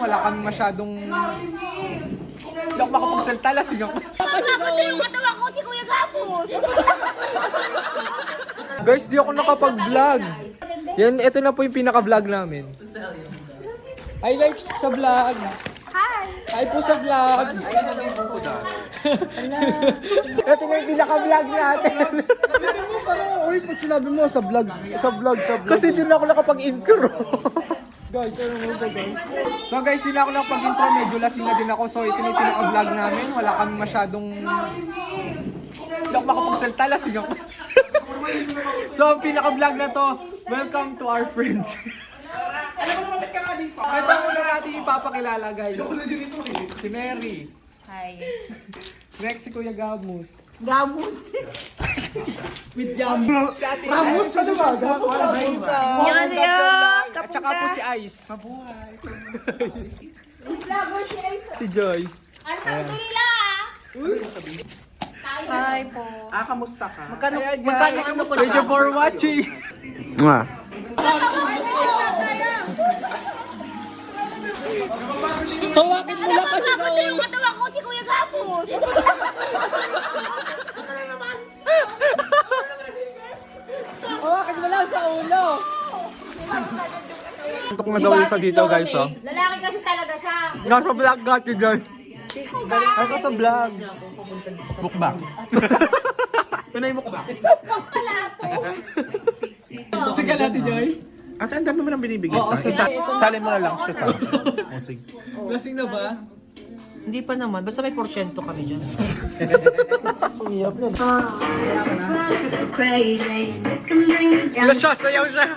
wala kami masyadong... Hindi ako makapagsalita, lasing ako. Nakakatay yung katawan ko si Kuya Gapos. Guys, di ako nakapag-vlog. Yan, ito na po yung pinaka-vlog namin. Hi guys sa vlog. Hi! Hi po sa vlog. Ito na yung pinaka-vlog natin. Uy, pag sinabi mo sa vlog. Kasi di na ako nakapag-intro. Guys, ano mo ba guys? So guys, di na ako nakapag-intro. Medyo lasing na din ako. So ito na yung pinaka-vlog namin. Wala kami masyadong... Hindi ako makapagsalita, lasing ako. So ang pinaka-vlog na to, welcome to our friends. Ito ang una natin ipapakilala guys. Si Mary. Hi. Next si Kuya Gamus. Gabos. With Jam. Si Ate Gamus ka diba? Yan siya. At saka po si Ice. Mabuhay. Vlogger si Elsa. Si Joy. Ang tagtulila Hi po. Kamusta ka? Magkano ano po Thank you for watching. Hawakin mo lang kasi sa Nakakatay yung katawan ko si Kuya Gapos. Hawakin mo lang sa ulo. Antok na daw yung sa dito guys oh. Lalaki kasi talaga siya. Nasa vlog natin guys. Nasa sa vlog. Mukbang. Pinay mo ba? Pala to. Sige natin Joy. At ang dami mo nang binibigay Oo, sa sige. Salin mo na lang siya sa O sige. Lasing na ba? Hindi pa naman, basta may porsyento kami dyan. Sila siya, sayaw siya.